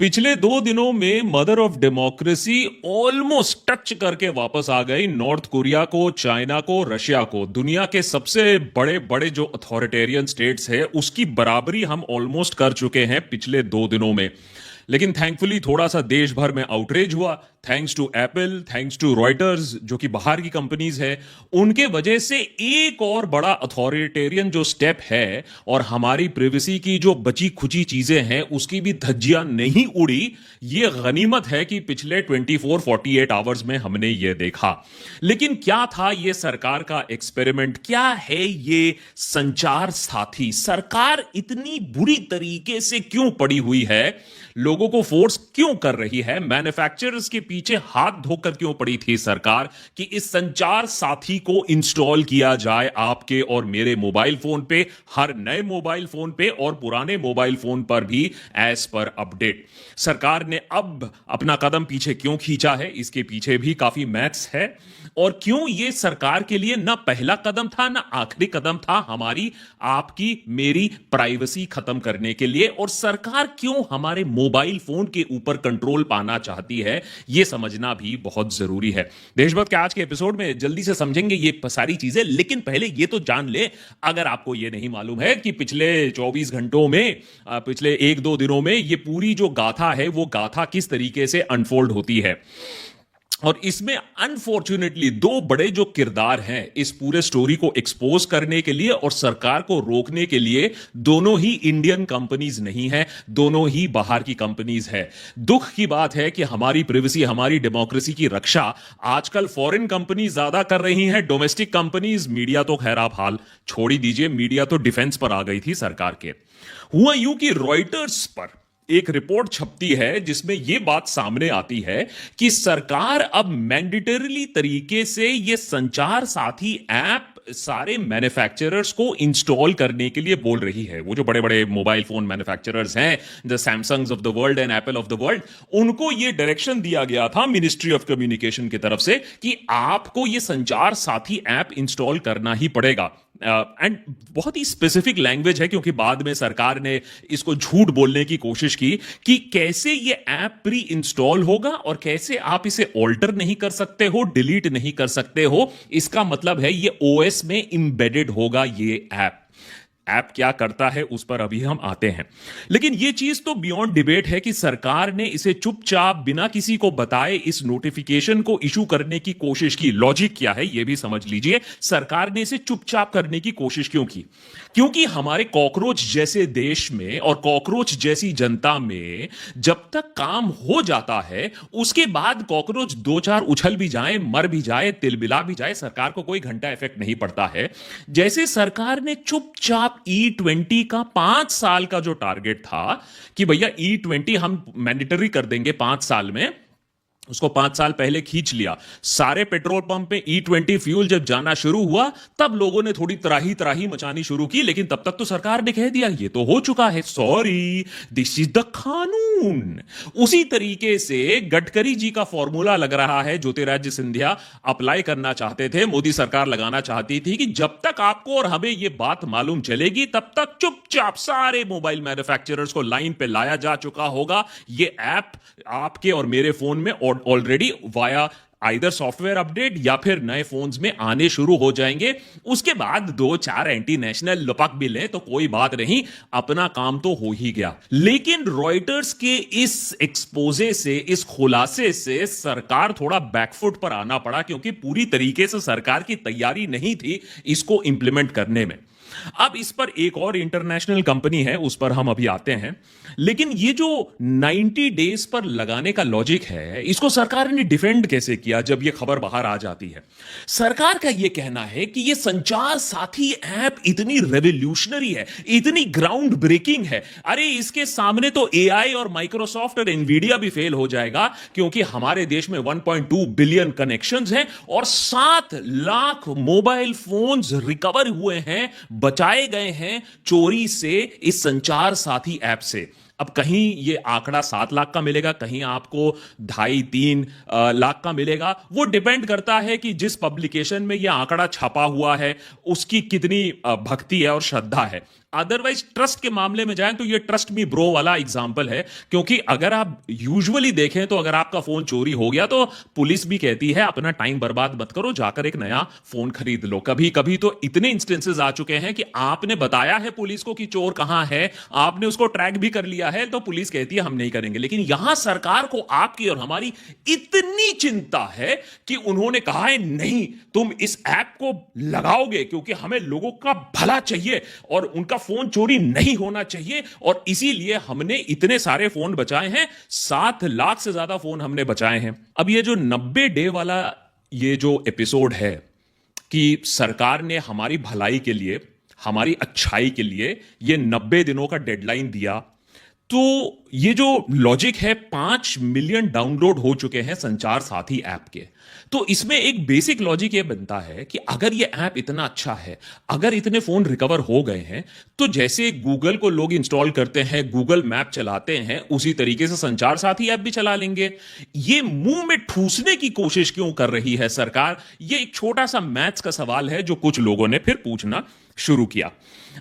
पिछले 2 दिनों में mother of democracy almost touch करके वापस आ गई। नॉर्थ कोरिया को, चाइना को, रशिया को, दुनिया के सबसे बड़े बड़े जो अथॉरिटेरियन स्टेट्स है उसकी बराबरी हम ऑलमोस्ट कर चुके हैं पिछले 2 दिनों में। लेकिन थैंकफुली थोड़ा सा देश भर में आउटरीच हुआ, thanks to Apple, thanks to Reuters जो कि बाहर की कंपनीज है, उनके वजह से एक और बड़ा अथॉरिटेरियन जो स्टेप है और हमारी प्रिवेसी की जो बची खुची चीजें हैं उसकी भी धज्जियां नहीं उड़ी। ये गनीमत है कि पिछले 24-48 आवर्स में हमने ये देखा। लेकिन क्या था ये सरकार का एक्सपेरिमेंट? क्या है ये संचार साथी? सरकार इतनी बुरी तरीके से क्यों पड़ी हुई है? लोगों को फोर्स क्यों कर रही है? मैन्युफैक्चरर्स के पीछे हाथ धोकर क्यों पड़ी थी सरकार कि इस संचार साथी को इंस्टॉल किया जाए आपके और मेरे मोबाइल फोन पे, हर नए मोबाइल फोन पे और पुराने मोबाइल फोन पर भी एज पर अपडेट। सरकार ने अब अपना कदम पीछे क्यों खींचा है? इसके पीछे भी काफी मैथ्स है। और क्यों ये सरकार के लिए ना पहला कदम था ना आखिरी कदम था हमारी आपकी मेरी प्राइवेसी खत्म करने के लिए? और सरकार क्यों हमारे मोबाइल फोन के ऊपर कंट्रोल पाना चाहती है, यह समझना भी बहुत जरूरी है। देशभक्त के आज के एपिसोड में जल्दी से समझेंगे ये सारी चीजें। लेकिन पहले ये तो जान ले, अगर आपको ये नहीं मालूम है कि पिछले 24 घंटों में, पिछले 1-2 दिनों में ये पूरी जो गाथा है वो गाथा किस तरीके से अनफोल्ड होती है। और इसमें अनफॉर्चुनेटली 2 बड़े जो किरदार हैं इस पूरे स्टोरी को एक्सपोज करने के लिए और सरकार को रोकने के लिए, दोनों ही इंडियन कंपनीज नहीं है, दोनों ही बाहर की कंपनीज है। दुख की बात है कि हमारी प्रिवेसी, हमारी डेमोक्रेसी की रक्षा आजकल फॉरेन कंपनी ज्यादा कर रही हैं। डोमेस्टिक कंपनीज, मीडिया तो खैर आप हाल छोड़ ही दीजिए, मीडिया तो डिफेंस पर आ गई थी सरकार के। हुआ यूं कि रॉयटर्स पर एक रिपोर्ट छपती है जिसमें यह बात सामने आती है कि सरकार अब मैंडेटरीली तरीके से यह संचार साथी ऐप सारे मैन्युफैक्चरर्स को इंस्टॉल करने के लिए बोल रही है। वो जो बड़े बड़े मोबाइल फोन मैन्युफैक्चरर्स हैं, the Samsung's of the world and Apple of the world, उनको यह डायरेक्शन दिया गया था मिनिस्ट्री ऑफ कम्युनिकेशन की तरफ से कि आपको यह संचार साथी ऐप इंस्टॉल करना ही पड़ेगा। एंड बहुत ही स्पेसिफिक लैंग्वेज है क्योंकि बाद में सरकार ने इसको झूठ बोलने की कोशिश की कि कैसे ये ऐप प्री इंस्टॉल होगा और कैसे आप इसे ऑल्टर नहीं कर सकते हो, डिलीट नहीं कर सकते हो। इसका मतलब है ये ओएस में इंबेडेड होगा ये ऐप। ऐप क्या करता है उस पर अभी हम आते हैं। लेकिन यह चीज तो बियॉन्ड डिबेट है कि सरकार ने इसे चुपचाप बिना किसी को बताए इस नोटिफिकेशन को इशू करने की कोशिश की। लॉजिक क्या है यह भी समझ लीजिए। सरकार ने इसे चुपचाप करने की कोशिश क्यों की? क्योंकि हमारे कॉकरोच जैसे देश में और कॉकरोच जैसी जनता में जब तक काम हो जाता है उसके बाद कॉकरोच 2-4 उछल भी जाए, मर भी जाए, तिलबिला भी जाए, सरकार को कोई घंटा इफेक्ट नहीं पड़ता है। जैसे सरकार ने चुपचाप E20 का 5 साल का जो टारगेट था कि भैया E20 हम मैंडेटरी कर देंगे 5 साल में, उसको 5 साल पहले खींच लिया। सारे पेट्रोल पंप पे E20 फ्यूल जब जाना शुरू हुआ तब लोगों ने थोड़ी त्राही त्राही मचानी शुरू की, लेकिन तब तक तो सरकार ने कह दिया ये तो हो चुका है, सॉरी दिस इज द कानून। उसी तरीके से गडकरी जी का फॉर्मूला लग रहा है, ज्योतिरादित्य सिंधिया अप्लाई करना चाहते थे, मोदी सरकार लगाना चाहती थी कि जब तक आपको और हमें यह बात मालूम चलेगी तब तक चुपचाप सारे मोबाइल मैन्युफैक्चरर्स को लाइन पे लाया जा चुका होगा। ये ऐप आपके और मेरे फोन में already via either software update या फिर नए फोन्स में आने शुरू हो जाएंगे। उसके बाद 2-4 एंटी नेशनल लपक भी लें तो कोई बात नहीं, अपना काम तो हो ही गया। लेकिन रॉयटर्स के इस एक्सपोजे से, इस खुलासे से सरकार थोड़ा बैकफुट पर आना पड़ा क्योंकि पूरी तरीके से सरकार की तैयारी नहीं थी इसको इंप्लीमेंट करने में। अब इस पर एक और इंटरनेशनल कंपनी है, उस पर हम अभी आते हैं। लेकिन ये जो 90 डेज पर लगाने का लॉजिक है, इसको सरकार ने डिफेंड कैसे किया जब ये खबर बाहर आ जाती है? सरकार का ये कहना है कि ये संचार साथी ऐप इतनी रेवोल्यूशनरी है, इतनी ग्राउंड ब्रेकिंग है, अरे इसके सामने तो एआई और माइक्रोसॉफ्ट और एनवीडिया भी फेल हो जाएगा क्योंकि हमारे देश में 1.2 बिलियन कनेक्शंस हैं और 7 लाख मोबाइल फोन्स रिकवर हुए हैं, बचाए गए हैं चोरी से इस संचार साथी ऐप से। अब कहीं ये आंकड़ा 7 लाख का मिलेगा, कहीं आपको 2.5-3 लाख का मिलेगा। वो डिपेंड करता है कि जिस पब्लिकेशन में ये आंकड़ा छपा हुआ है उसकी कितनी भक्ति है और श्रद्धा है। अदरवाइज ट्रस्ट के मामले में जाएं तो ये ट्रस्ट मी ब्रो वाला एग्जांपल है, क्योंकि अगर आप यूजुअली देखें तो अगर आपका फोन चोरी हो गया तो पुलिस भी कहती है अपना टाइम बर्बाद मत करो, जाकर एक नया फोन खरीद लो। कभी कभी तो इतने इंस्टेंसेस आ चुके हैं कि आपने बताया है पुलिस को कि चोर कहां है, आपने उसको ट्रैक भी कर लिया है, तो पुलिस कहती है हम नहीं करेंगे। लेकिन यहां सरकार को आपकी और हमारी इतनी चिंता है कि उन्होंने कहा है नहीं, तुम इस ऐप को लगाओगे क्योंकि हमें लोगों का भला चाहिए और उनका फोन चोरी नहीं होना चाहिए, और इसीलिए हमने इतने सारे फोन बचाए हैं, 7 लाख से ज्यादा फोन हमने बचाए हैं। अब ये जो 90 डे वाला ये जो एपिसोड है कि सरकार ने हमारी भलाई के लिए, हमारी अच्छाई के लिए ये 90 दिनों का डेडलाइन दिया, तो ये जो लॉजिक है, 5 मिलियन डाउनलोड हो चुके हैं संचार साथी ऐप के, तो इसमें एक बेसिक लॉजिक ये बनता है कि अगर ये ऐप इतना अच्छा है, अगर इतने फोन रिकवर हो गए हैं, तो जैसे गूगल को लोग इंस्टॉल करते हैं, गूगल मैप चलाते हैं, उसी तरीके से संचार साथी ऐप भी चला लेंगे। ये मुंह में ठूसने की कोशिश क्यों कर रही है सरकार? ये एक छोटा सा मैथ्स का सवाल है जो कुछ लोगों ने फिर पूछना शुरू किया।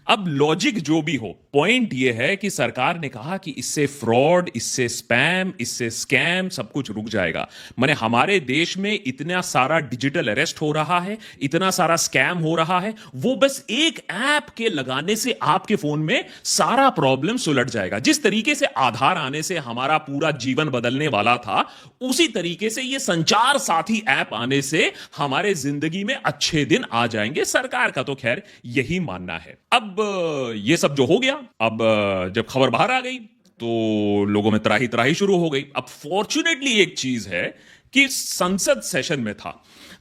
अब लॉजिक जो भी हो, पॉइंट यह है कि सरकार ने कहा कि इससे फ्रॉड, इससे स्पैम, इससे स्कैम सब कुछ रुक जाएगा। माने हमारे देश में इतना सारा डिजिटल अरेस्ट हो रहा है, इतना सारा स्कैम हो रहा है, वो बस एक ऐप के लगाने से आपके फोन में सारा प्रॉब्लम सुलट जाएगा। जिस तरीके से आधार आने से हमारा पूरा जीवन बदलने वाला था, उसी तरीके से ये संचार साथी ऐप आने से हमारे जिंदगी में अच्छे दिन आ जाएंगे। सरकार का तो खैर यही मानना है। अब ये सब जो हो गया, अब जब खबर बाहर आ गई तो लोगों में त्राही त्राही शुरू हो गई। अब फॉर्चुनेटली एक चीज है कि संसद सेशन में था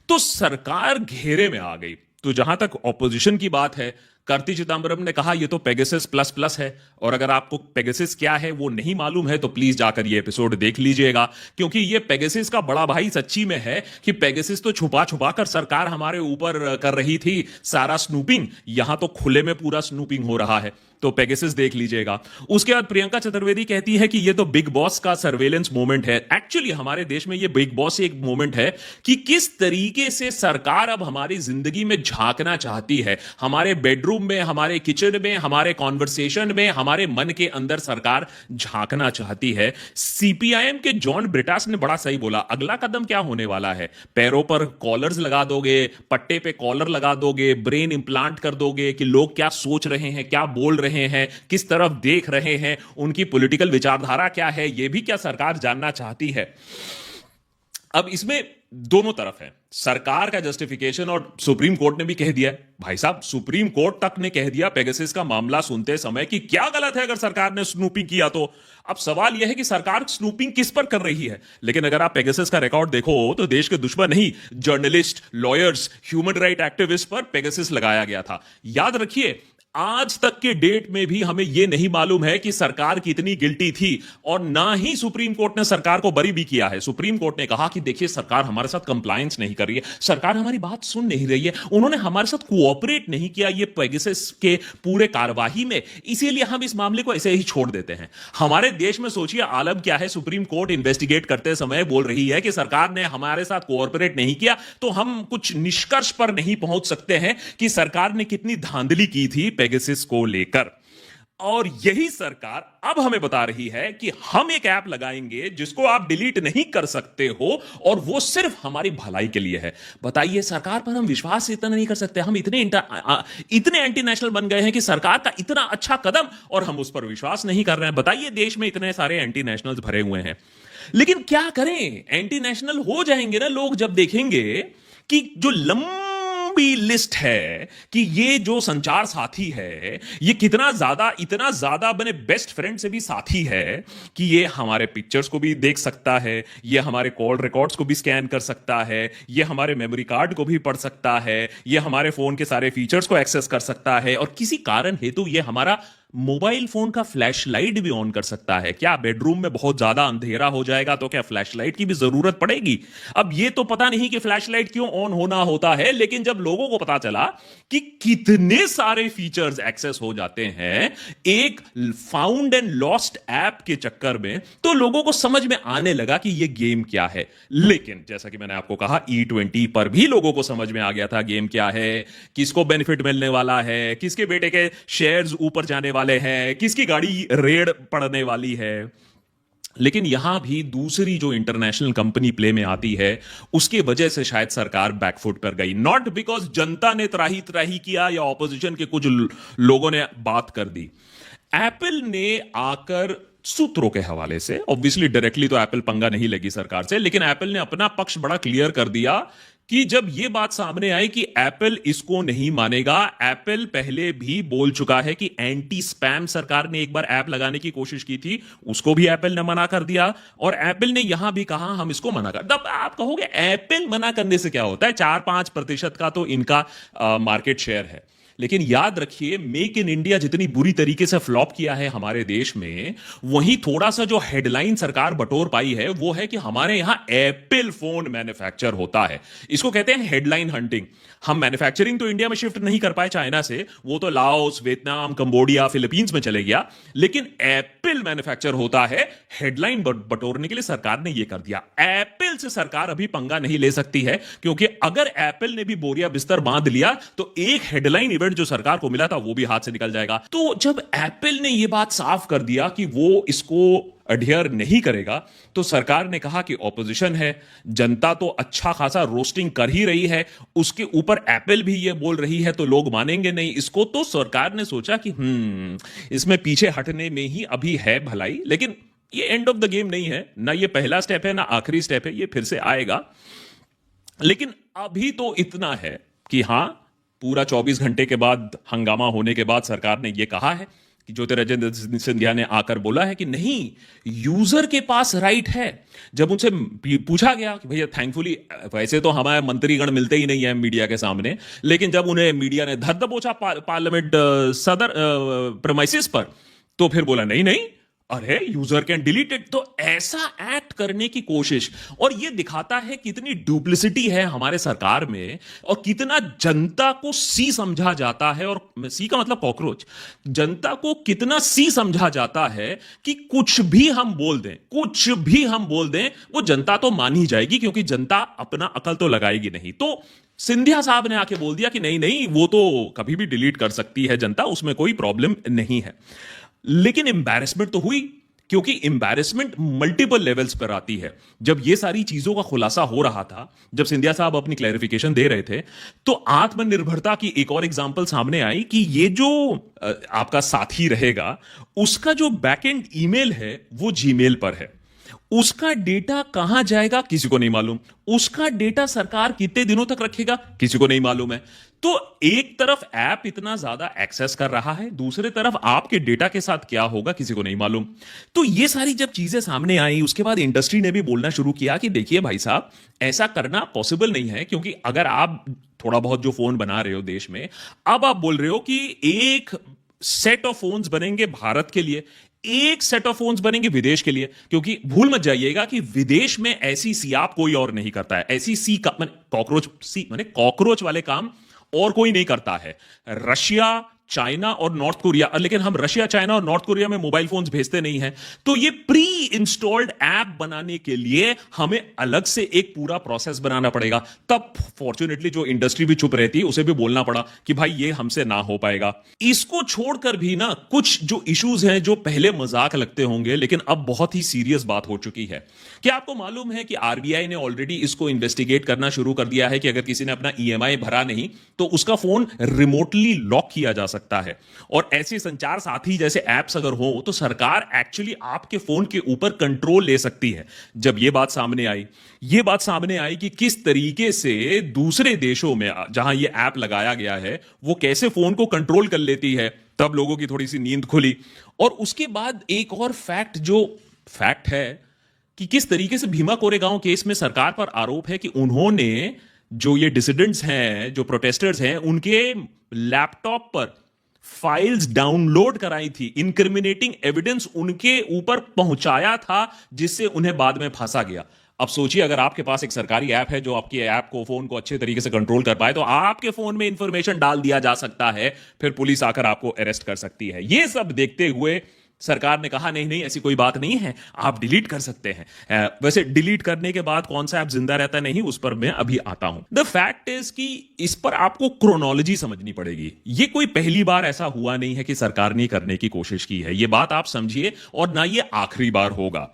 तो सरकार घेरे में आ गई। तो जहां तक ऑपोजिशन की बात है, कार्ति चिदंबरम ने कहा ये तो पेगासस प्लस प्लस है, और अगर आपको पेगासस क्या है वो नहीं मालूम है तो प्लीज जाकर ये एपिसोड देख लीजिएगा, क्योंकि ये पेगासस का बड़ा भाई सच्ची में है कि पेगासस तो छुपा छुपा कर सरकार हमारे ऊपर कर रही थी सारा स्नूपिंग, यहां तो खुले में पूरा स्नूपिंग हो रहा है। तो पेगासस देख लीजिएगा। उसके बाद प्रियंका चतुर्वेदी कहती है कि ये तो बिग बॉस का सर्वेलेंस मोमेंट है। एक्चुअली हमारे देश में ये बिग बॉस एक मोमेंट है कि किस तरीके से सरकार अब हमारी जिंदगी में झांकना चाहती है, हमारे बेडरूम में, हमारे किचन में, हमारे कॉन्वर्सेशन में, हमारे मन के अंदर सरकार झांकना चाहती है। सीपीआईएम के जॉन ब्रिटास ने बड़ा सही बोला, अगला कदम क्या होने वाला है? पैरों पर कॉलर्स लगा दोगे, पट्टे पे कॉलर लगा दोगे, ब्रेन इंप्लांट कर दोगे कि लोग क्या सोच रहे हैं, क्या बोल रहे हैं, किस तरफ देख रहे हैं, उनकी पॉलिटिकल विचारधारा क्या है, यह भी क्या सरकार जानना चाहती है? अब इसमें दोनों तरफ है। सरकार का जस्टिफिकेशन और सुप्रीम कोर्ट ने भी कह दिया, भाई साहब सुप्रीम कोर्ट तक ने कह दिया पेगासस का मामला सुनते समय कि क्या गलत है अगर सरकार ने स्नूपिंग किया तो। अब सवाल यह है कि सरकार स्नूपिंग किस पर कर रही है। लेकिन अगर आप पेगासस का रिकॉर्ड देखो तो देश के दुश्मन ही journalist, lawyers, human right activist पर पेगासस लगाया गया था। याद रखिए, आज तक के डेट में भी हमें यह नहीं मालूम है कि सरकार कितनी गिल्टी थी, और ना ही सुप्रीम कोर्ट ने सरकार को बरी भी किया है। सुप्रीम कोर्ट ने कहा कि देखिए सरकार हमारे साथ कंप्लायंस नहीं कर रही है, सरकार हमारी बात सुन नहीं रही है, उन्होंने हमारे साथ कोऑपरेट नहीं किया ये पेगासस के पूरे कार्यवाही में, इसीलिए हम इस मामले को ऐसे ही छोड़ देते हैं। हमारे देश में सोचिए आलम क्या है, सुप्रीम कोर्ट इन्वेस्टिगेट करते समय बोल रही है कि सरकार ने हमारे साथ कोऑपरेट नहीं किया, तो हम कुछ निष्कर्ष पर नहीं पहुंच सकते हैं कि सरकार ने कितनी धांधली की थी पेगासस को लेकर। और यही सरकार अब हमें बता रही है कि हम एक ऐप लगाएंगे जिसको आप डिलीट नहीं कर सकते हो, और वो सिर्फ हमारी भलाई के लिए है। बताइए, सरकार पर हम विश्वास इतना नहीं कर सकते? हम इतने एंटी नेशनल बन गए हैं कि सरकार का इतना अच्छा कदम और हम उस पर विश्वास नहीं कर रहे हैं। बताइए, देश में इतने सारे एंटी नेशनल्स भरे हुए हैं, लेकिन क्या करें? एंटी नेशनल हो जाएंगे ना लोग जब देखेंगे कि जो लंबी लिस्ट है कि ये जो संचार साथी है ये कितना ज्यादा, इतना ज्यादा बने बेस्ट फ्रेंड से भी साथी है कि ये हमारे पिक्चर्स को भी देख सकता है, ये हमारे कॉल रिकॉर्ड्स को भी स्कैन कर सकता है, ये हमारे मेमोरी कार्ड को भी पढ़ सकता है, ये हमारे फोन के सारे फीचर्स को एक्सेस कर सकता है, और किसी कारण हेतु ये हमारा मोबाइल फोन का फ्लैश लाइट भी ऑन कर सकता है क्या? बेडरूम में बहुत ज्यादा अंधेरा हो जाएगा तो क्या फ्लैश लाइट की भी जरूरत पड़ेगी? अब ये तो पता नहीं कि फ्लैश लाइट क्यों ऑन होना होता है, लेकिन जब लोगों को पता चला कि कितने सारे फीचर्स एक्सेस हो जाते हैं एक फाउंड एंड लॉस्ट ऐप के चक्कर में, तो लोगों को समझ में आने लगा कि ये गेम क्या है। लेकिन जैसा कि मैंने आपको कहा, E20 पर भी लोगों को समझ में आ गया था गेम क्या है, किसको बेनिफिट मिलने वाला है, किसके बेटे के शेयर्स ऊपर जाने वाले हैं, किसकी गाड़ी रेड पड़ने वाली है। लेकिन यहां भी दूसरी जो इंटरनेशनल कंपनी प्ले में आती है, उसकी वजह से शायद सरकार बैकफुट पर गई। नॉट बिकॉज जनता ने त्राही त्राही किया या ऑपोजिशन के कुछ लोगों ने बात कर दी। एप्पल ने आकर सूत्रों के हवाले से, ऑब्वियसली डायरेक्टली तो एप्पल पंगा नहीं लगी सरकार से, लेकिन एप्पल ने अपना पक्ष बड़ा क्लियर कर दिया कि जब यह बात सामने आई कि एप्पल इसको नहीं मानेगा। एप्पल पहले भी बोल चुका है कि एंटी स्पैम सरकार ने एक बार ऐप लगाने की कोशिश की थी, उसको भी एप्पल ने मना कर दिया। और एप्पल ने यहां भी कहा हम इसको मना कर। तब आप कहोगे एप्पल मना करने से क्या होता है, 4-5% का तो इनका मार्केट शेयर है। लेकिन याद रखिए, मेक इन इंडिया जितनी बुरी तरीके से फ्लॉप किया है हमारे देश में, वहीं थोड़ा सा जो हेडलाइन सरकार बटोर पाई है वो है कि हमारे यहां एप्पल फोन मैन्युफैक्चर होता है। इसको कहते हैं हेडलाइन हंटिंग। हम मैन्युफैक्चरिंग तो इंडिया में शिफ्ट नहीं कर पाए चाइना से, वो तो लाओस, वियतनाम, कंबोडिया, फिलीपींस में चले गया। लेकिन एप्पल मैन्युफैक्चर होता है हेडलाइन बटोरने के लिए। सरकार ने यह कर दिया। एप्पल से सरकार अभी पंगा नहीं ले सकती है, क्योंकि अगर एप्पल ने भी बोरिया बिस्तर बांध लिया तो एक हेडलाइन इवेंट जो सरकार को मिला था वो भी हाथ से निकल जाएगा। तो जब एप्पल ने यह बात साफ कर दिया कि वो इसको अडियर नहीं करेगा, तो सरकार ने कहा कि ऑपोजिशन है, जनता तो अच्छा खासा रोस्टिंग कर ही रही है, उसके ऊपर एप्पल भी ये बोल रही है, तो लोग मानेंगे नहीं इसको। तो सरकार ने सोचा कि इसमें पीछे हटने में ही अभी है भलाई। लेकिन ये एंड ऑफ द गेम नहीं है, ना ये पहला स्टेप है ना आखिरी स्टेप है, ये फिर से आएगा। लेकिन अभी तो इतना है कि हां, पूरा 24 घंटे के बाद हंगामा होने के बाद सरकार ने यह कहा है कि ज्योतिरादित्य सिंधिया ने आकर बोला है कि नहीं, यूजर के पास राइट है। जब उनसे पूछा गया कि भैया, थैंकफुली वैसे तो हमारे मंत्रीगण मिलते ही नहीं है मीडिया के सामने, लेकिन जब उन्हें मीडिया ने धर दबोचा पार्लियामेंट सदर प्रेमाइसिस पर, तो फिर बोला नहीं नहीं, अरे यूजर कैन डिलीट इट। तो ऐसा एक्ट करने की कोशिश, और यह दिखाता है कितनी डुप्लिसिटी है हमारे सरकार में, और कितना जनता को सी समझा जाता है। और सी का मतलब कॉकरोच। जनता को कितना सी समझा जाता है कि कुछ भी हम बोल दें, कुछ भी हम बोल दें, वो जनता तो मान ही जाएगी, क्योंकि जनता अपना अकल तो लगाएगी नहीं। तो सिंधिया साहब ने आके बोल दिया कि नहीं नहीं, वो तो कभी भी डिलीट कर सकती है जनता, उसमें कोई प्रॉब्लम नहीं है। लेकिन एम्बैरेसमेंट तो हुई, क्योंकि एम्बैरेसमेंट मल्टीपल लेवल्स पर आती है। जब ये सारी चीजों का खुलासा हो रहा था, जब सिंधिया साहब अपनी क्लैरिफिकेशन दे रहे थे, तो आत्मनिर्भरता की एक और एग्जांपल सामने आई कि ये जो आपका साथी रहेगा, उसका जो बैकएंड ईमेल है वो जीमेल पर है। उसका डेटा कहां जाएगा किसी को नहीं मालूम। उसका डेटा सरकार कितने दिनों तक रखेगा किसी को नहीं मालूम है। तो एक तरफ ऐप इतना ज्यादा एक्सेस कर रहा है, दूसरे तरफ आपके डेटा के साथ क्या होगा किसी को नहीं मालूम। तो ये सारी जब चीजें सामने आई, उसके बाद इंडस्ट्री ने भी बोलना शुरू किया कि देखिए भाई साहब, ऐसा करना पॉसिबल नहीं है, क्योंकि अगर आप थोड़ा बहुत जो फोन बना रहे हो देश में, अब आप बोल रहे हो कि एक सेट ऑफ फोन्स बनेंगे भारत के लिए, एक सेट ऑफ फोन्स बनेंगे विदेश के लिए। क्योंकि भूल मत जाइएगा कि विदेश में ऐसी सियाप कोई और नहीं करता है। ऐसी सी का कॉकरोच, सी माने कॉकरोच वाले काम और कोई नहीं करता है। रशिया, चाइना और नॉर्थ कोरिया, लेकिन हम रशिया, चाइना और नॉर्थ कोरिया में मोबाइल फोन्स भेजते नहीं हैं। तो ये प्री इंस्टॉल्ड ऐप बनाने के लिए हमें अलग से एक पूरा प्रोसेस बनाना पड़ेगा। तब फॉर्चुनेटली जो इंडस्ट्री भी चुप रहती है, उसे भी बोलना पड़ा कि भाई ये हमसे ना हो पाएगा। इसको छोड़कर भी ना कुछ जो इश्यूज हैं, जो पहले मजाक लगते होंगे, लेकिन अब बहुत ही सीरियस बात हो चुकी है। क्या आपको मालूम है कि आरबीआई ने ऑलरेडी इसको इन्वेस्टिगेट करना शुरू कर दिया है कि अगर किसी ने अपना ईएमआई भरा नहीं, तो उसका फोन रिमोटली लॉक किया जा सकता है। और ऐसे संचार साथी जैसे एप्स अगर हो, तो सरकार एक्चुअली आपके फोन के ऊपर कंट्रोल ले सकती है। जब यह बात सामने आई कि किस तरीके से दूसरे देशों में जहां यह ऐप लगाया गया है, वो कैसे फोन को कंट्रोल कर लेती है, तब लोगों की थोड़ी सी नींद खुली। और उसके बाद एक और फैक्ट है कि किस तरीके से भीमा कोरेगांव केस में सरकार पर आरोप है कि उन्होंने जो ये डिसिडेंट्स हैं, जो प्रोटेस्टर्स हैं, उनके लैपटॉप पर फाइल्स डाउनलोड कराई थी, इंक्रिमिनेटिंग एविडेंस उनके ऊपर पहुंचाया था, जिससे उन्हें बाद में फांसा गया। अब सोचिए, अगर आपके पास एक सरकारी ऐप है जो आपकी ऐप को, फोन को अच्छे तरीके से कंट्रोल कर पाए, तो आपके फोन में इंफॉर्मेशन डाल दिया जा सकता है, फिर पुलिस आकर आपको अरेस्ट कर सकती है। यह सब देखते हुए सरकार ने कहा नहीं नहीं, ऐसी कोई बात नहीं है, आप डिलीट कर सकते हैं। वैसे डिलीट करने के बाद कौन सा ऐप जिंदा रहता नहीं, उस पर मैं अभी आता हूं। द फैक्ट इज कि इस पर आपको क्रोनोलॉजी समझनी पड़ेगी। ये कोई पहली बार ऐसा हुआ नहीं है कि सरकार ने करने की कोशिश की है, ये बात आप समझिए, और ना ये आखिरी बार होगा।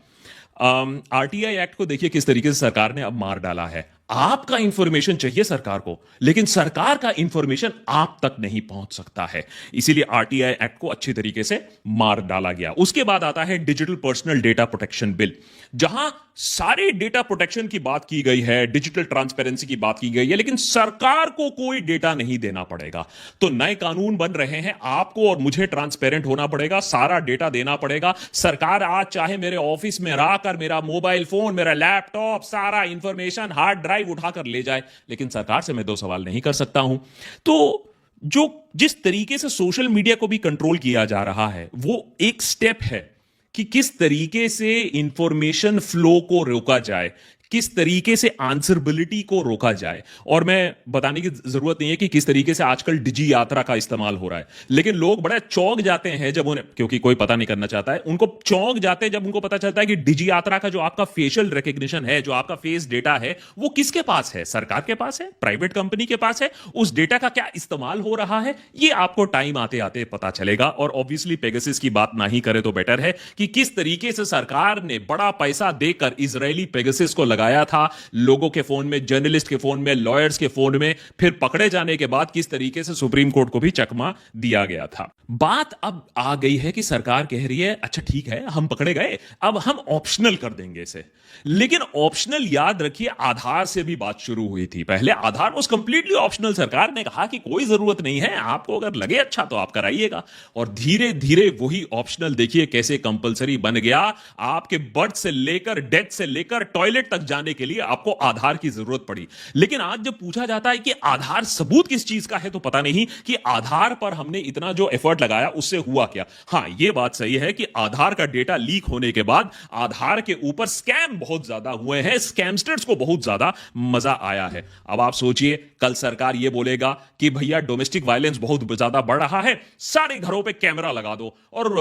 आरटीआई एक्ट को देखिए किस तरीके से सरकार ने अब मार डाला है। आपका इंफॉर्मेशन चाहिए सरकार को, लेकिन सरकार का इंफॉर्मेशन आप तक नहीं पहुंच सकता है, इसीलिए आरटीआई एक्ट को अच्छी तरीके से मार डाला गया। उसके बाद आता है digital personal data protection bill, जहां सारे डेटा प्रोटेक्शन की बात की गई है, डिजिटल ट्रांसपेरेंसी की बात की गई है, लेकिन सरकार को कोई डेटा नहीं देना पड़ेगा। तो नए कानून बन रहे हैं, आपको और मुझे ट्रांसपेरेंट होना पड़ेगा, सारा डेटा देना पड़ेगा। सरकार आज चाहे मेरे ऑफिस में रहकर मेरा मोबाइल फोन, मेरा लैपटॉप, सारा इंफॉर्मेशन, हार्ड ड्राइव उठाकर ले जाए, लेकिन सरकार से मैं दो सवाल नहीं कर सकता हूं। तो जो जिस तरीके से सोशल मीडिया को भी कंट्रोल किया जा रहा है, वो एक स्टेप है कि किस तरीके से इंफॉर्मेशन फ्लो को रोका जाए, किस तरीके से आंसरबिलिटी को रोका जाए। और मैं बताने की जरूरत नहीं है कि किस तरीके से आजकल डिजी यात्रा का इस्तेमाल हो रहा है, लेकिन लोग बड़ा चौंक जाते हैं जब उन्हें, क्योंकि कोई पता नहीं करना चाहता है, उनको चौंक जाते हैं जब उनको पता चलता है कि डिजी यात्रा का जो आपका फेशियल रिकग्निशन है, जो आपका फेस डेटा है, वो किसके पास है, सरकार के पास है, प्राइवेट कंपनी के पास है। उस डेटा का क्या इस्तेमाल हो रहा है, ये आपको टाइम आते आते पता चलेगा। और ऑब्वियसली पेगासस की बात ना ही करे तो बेटर है कि किस तरीके से सरकार ने बड़ा पैसा देकर इजरायली पेगासस को लगाया था लोगों के फोन में, जर्नलिस्ट के फोन में, लॉयर्स के फोन में, फिर पकड़े जाने के बाद किस तरीके से सुप्रीम कोर्ट को भी चकमा दिया गया था। बात अब आ गई है कि सरकार कह रही है अच्छा ठीक है, हम पकड़े गए, अब हम ऑप्शनल कर देंगे इसे। लेकिन ऑप्शनल, याद रखिए, आधार से भी बात शुरू हुई थी। पहले आधार वाज कंप्लीटली ऑप्शनल, सरकार ने कहा कि कोई जरूरत नहीं है, आपको अगर लगे अच्छा तो आप कराइएगा। और धीरे धीरे वही ऑप्शनल देखिए कैसे कंपलसरी बन गया। आपके बर्थ से लेकर, डेथ से लेकर, टॉयलेट तक जाने के लिए आपको आधार की जरूरत पड़ी। लेकिन आज जब पूछा जाता है कि आधार सबूत किस चीज का है, तो पता नहीं कि आधार पर हमने इतना जो एफर्ट लगाया उससे हुआ क्या। हां, यह बात सही है कि आधार का डेटा लीक होने के बाद आधार के ऊपर स्कैम बहुत ज्यादा हुए हैं, स्कैमस्टर्स को बहुत ज्यादा मजा आया है। अब आप सोचिए, कल सरकार यह बोलेगा कि भैया डोमेस्टिक वायलेंस बहुत ज्यादा बढ़ रहा है, सारे घरों पे कैमरा लगा दो, और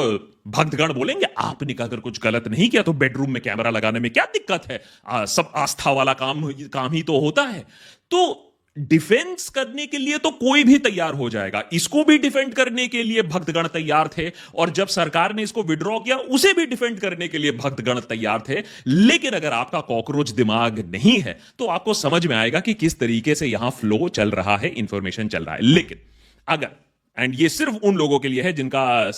भक्तगण बोलेंगे आपने अगर कुछ गलत नहीं किया तो बेडरूम में कैमरा लगाने में क्या दिक्कत है, सब आस्था वाला काम ही तो होता है। तो डिफेंस करने के लिए तो कोई भी तैयार हो जाएगा, इसको भी डिफेंड करने के लिए भक्तगण तैयार थे, और जब सरकार ने इसको विड्रॉ किया उसे भी डिफेंड करने के लिए भक्तगण तैयार थे। लेकिन अगर आपका कॉकरोच दिमाग नहीं है तो आपको समझ में आएगा कि किस तरीके से यहां फ्लो चल रहा है, इंफॉर्मेशन चल रहा है। लेकिन अगर, एंड ये सिर्फ उन लोगों के लिए है जिनका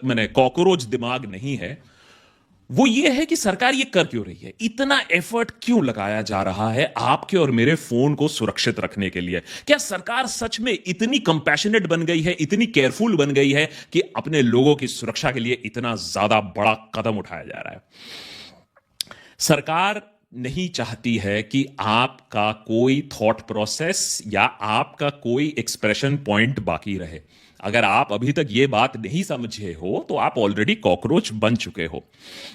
मैंने कॉकरोच दिमाग नहीं है, वो ये है कि सरकार ये कर क्यों रही है, इतना एफर्ट क्यों लगाया जा रहा है आपके और मेरे फोन को सुरक्षित रखने के लिए। क्या सरकार सच में इतनी कंपैशनेट बन गई है, इतनी केयरफुल बन गई है कि अपने लोगों की सुरक्षा के लिए इतना ज्यादा बड़ा कदम उठाया जा रहा है? सरकार नहीं चाहती है कि आपका कोई थॉट प्रोसेस या आपका कोई एक्सप्रेशन पॉइंट बाकी रहे। अगर आप अभी तक ये बात नहीं समझे हो तो आप ऑलरेडी कॉकरोच बन चुके हो।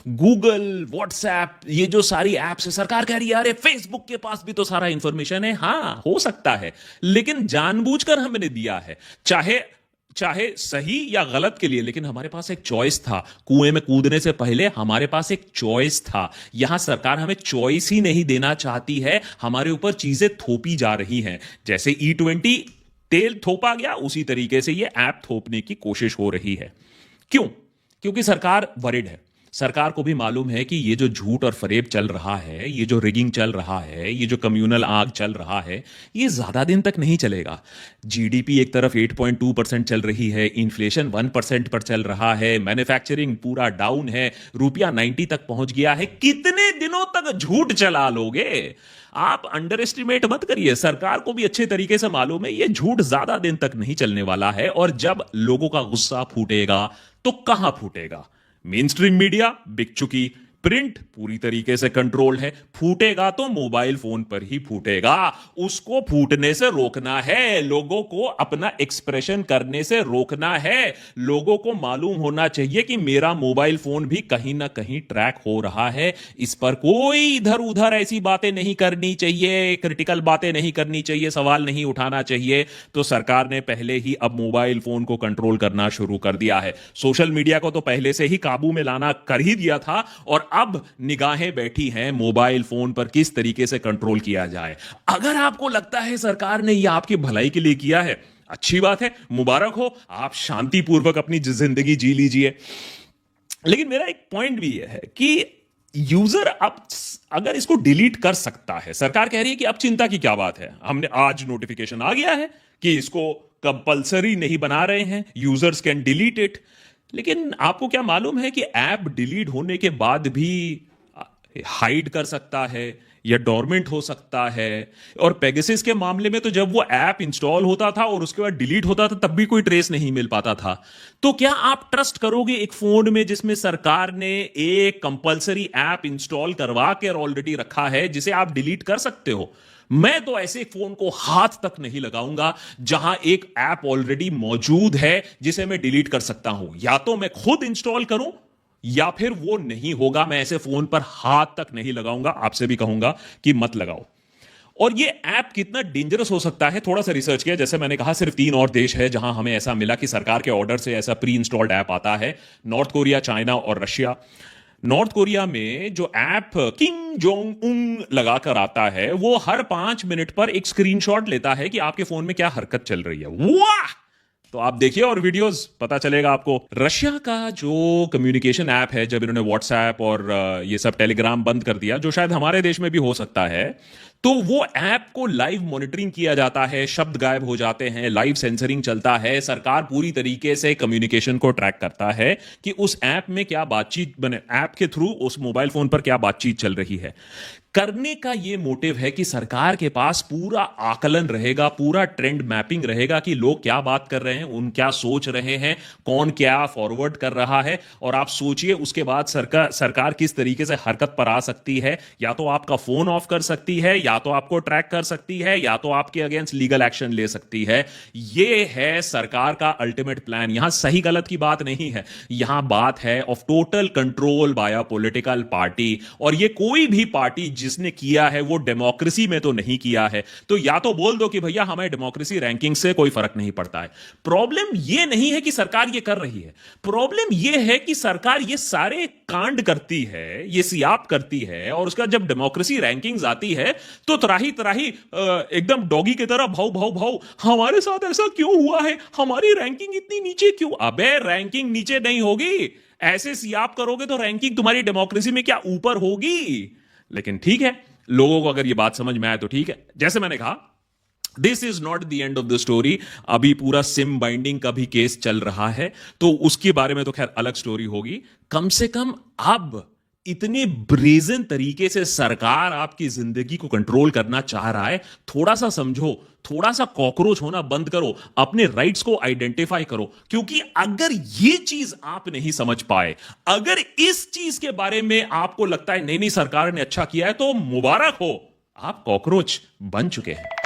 गूगल, व्हाट्सएप, ये जो सारी ऐप्स है, सरकार कह रही है अरे फेसबुक के पास भी तो सारा इंफॉर्मेशन है। हां, हो सकता है, लेकिन जानबूझकर हमने दिया है, चाहे सही या गलत के लिए, लेकिन हमारे पास एक चॉइस था। कुएं में कूदने से पहले हमारे पास एक चॉइस था। यहां सरकार हमें चॉइस ही नहीं देना चाहती है, हमारे ऊपर चीजें थोपी जा रही हैं। जैसे E20 तेल थोपा गया, उसी तरीके से ये ऐप थोपने की कोशिश हो रही है। क्यों? क्योंकि सरकार वरिड है। सरकार को भी मालूम है कि ये जो झूठ और फरेब चल रहा है, ये जो रिगिंग चल रहा है, ये जो कम्युनल आग चल रहा है, ये ज्यादा दिन तक नहीं चलेगा। जीडीपी एक तरफ 8.2% चल रही है, इन्फ्लेशन 1% पर चल रहा है, मैन्युफैक्चरिंग पूरा डाउन है, रुपया 90 तक पहुंच गया है। कितने दिनों तक झूठ चला लोगे? आप अंडर एस्टिमेट मत करिए, सरकार को भी अच्छे तरीके से मालूम है ये झूठ ज्यादा दिन तक नहीं चलने वाला है। और जब लोगों का गुस्सा फूटेगा तो कहां फूटेगा? मेन स्ट्रीम मीडिया बिक चुकी, प्रिंट पूरी तरीके से कंट्रोल है, फूटेगा तो मोबाइल फोन पर ही फूटेगा, उसको फूटने से रोकना है, लोगों को अपना एक्सप्रेशन करने से रोकना है। लोगों को मालूम होना चाहिए कि मेरा मोबाइल फोन भी कहीं ना कहीं ट्रैक हो रहा है। इस पर कोई इधर उधर ऐसी बातें नहीं करनी चाहिए, क्रिटिकल बातें नहीं करनी चाहिए, सवाल नहीं उठाना चाहिए। तो सरकार ने पहले ही अब मोबाइल फोन को कंट्रोल करना शुरू कर दिया है। सोशल मीडिया को तो पहले से ही काबू में लाना कर ही दिया था, और अब निगाहें बैठी हैं मोबाइल फोन पर किस तरीके से कंट्रोल किया जाए। अगर आपको लगता है सरकार ने यह आपकी भलाई के लिए किया है, अच्छी बात है, मुबारक हो, आप शांतिपूर्वक अपनी जिंदगी जी लीजिए। लेकिन मेरा एक पॉइंट भी यह है कि यूजर अब अगर इसको डिलीट कर सकता है, सरकार कह रही है कि अब चिंता की क्या बात है, हमने आज नोटिफिकेशन आ गया है कि इसको कंपलसरी नहीं बना रहे हैं, यूजर्स कैन डिलीट इट। लेकिन आपको क्या मालूम है कि ऐप डिलीट होने के बाद भी हाइड कर सकता है या डोरमेंट हो सकता है। और पेगासस के मामले में तो जब वो ऐप इंस्टॉल होता था और उसके बाद डिलीट होता था तब भी कोई ट्रेस नहीं मिल पाता था। तो क्या आप ट्रस्ट करोगे एक फोन में जिसमें सरकार ने एक कंपलसरी ऐप इंस्टॉल करवा के ऑलरेडी रखा है जिसे आप डिलीट कर सकते हो? मैं तो ऐसे फोन को हाथ तक नहीं लगाऊंगा जहां एक ऐप ऑलरेडी मौजूद है जिसे मैं डिलीट कर सकता हूं। या तो मैं खुद इंस्टॉल करूं या फिर वो नहीं होगा। मैं ऐसे फोन पर हाथ तक नहीं लगाऊंगा, आपसे भी कहूंगा कि मत लगाओ। और ये ऐप कितना डेंजरस हो सकता है, थोड़ा सा रिसर्च किया। जैसे मैंने कहा, सिर्फ 3 और देश है जहां हमें ऐसा मिला कि सरकार के ऑर्डर से ऐसा प्री इंस्टॉल्ड ऐप आता है: नॉर्थ कोरिया, चाइना और रशिया। नॉर्थ कोरिया में जो ऐप किम जोंग उंग लगाकर आता है, वो हर 5 मिनट पर एक स्क्रीनशॉट लेता है कि आपके फोन में क्या हरकत चल रही है। वाह! तो आप देखिए और वीडियोस, पता चलेगा आपको। रशिया का जो कम्युनिकेशन ऐप है, जब इन्होंने व्हाट्सएप और ये सब टेलीग्राम बंद कर दिया, जो शायद हमारे देश में भी हो सकता है, तो वो ऐप को लाइव मॉनिटरिंग किया जाता है, शब्द गायब हो जाते हैं, लाइव सेंसरिंग चलता है। सरकार पूरी तरीके से कम्युनिकेशन को ट्रैक करता है कि उस ऐप में क्या बातचीत बने, ऐप के थ्रू उस मोबाइल फोन पर क्या बातचीत चल रही है। करने का ये मोटिव है कि सरकार के पास पूरा आकलन रहेगा, पूरा ट्रेंड मैपिंग रहेगा कि लोग क्या बात कर रहे हैं, उन क्या सोच रहे हैं, कौन क्या फॉरवर्ड कर रहा है। और आप सोचिए उसके बाद सरकार किस तरीके से हरकत पर आ सकती है। या तो आपका फोन ऑफ कर सकती है, या तो आपको ट्रैक कर सकती है, या तो आपके अगेंस्ट लीगल एक्शन ले सकती है। यह है सरकार का अल्टीमेट प्लान। यहां सही गलत की बात नहीं है, यहां बात है of total control by a political party. और यह कोई भी पार्टी जिसने किया है वो डेमोक्रेसी में तो नहीं किया है। तो या तो बोल दो कि भैया हमें डेमोक्रेसी रैंकिंग से कोई फर्क नहीं पड़ता है। प्रॉब्लम ये नहीं है कि सरकार ये कर रही है, प्रॉब्लम ये है कि सरकार ये सारे कांड करती है, ये सियाप करती है, और उसका जब डेमोक्रेसी रैंकिंग्स आती है तो तराही तराही एकदम डॉगी की तरह भाव भाव भाव, हमारे साथ ऐसा क्यों हुआ है, हमारी रैंकिंग इतनी नीचे क्यों। अबे रैंकिंग नीचे नहीं होगी, ऐसे सियाप करोगे तो रैंकिंग तुम्हारी डेमोक्रेसी में क्या ऊपर होगी। लेकिन ठीक है, लोगों को अगर ये बात समझ में आए तो ठीक है। जैसे मैंने कहा, this is not the end of the story. अभी पूरा सिम बाइंडिंग का भी केस चल रहा है, तो उसके बारे में तो खैर अलग स्टोरी होगी। कम से कम अब इतने ब्रेजन तरीके से सरकार आपकी जिंदगी को कंट्रोल करना चाह रहा है, थोड़ा सा समझो, थोड़ा सा कॉकरोच होना बंद करो, अपने राइट्स को आइडेंटिफाई करो। क्योंकि अगर ये चीज आप नहीं समझ पाए, अगर इस चीज के बारे में आपको लगता है नहीं नहीं सरकार ने अच्छा किया है, तो मुबारक हो, आप कॉकरोच बन चुके हैं।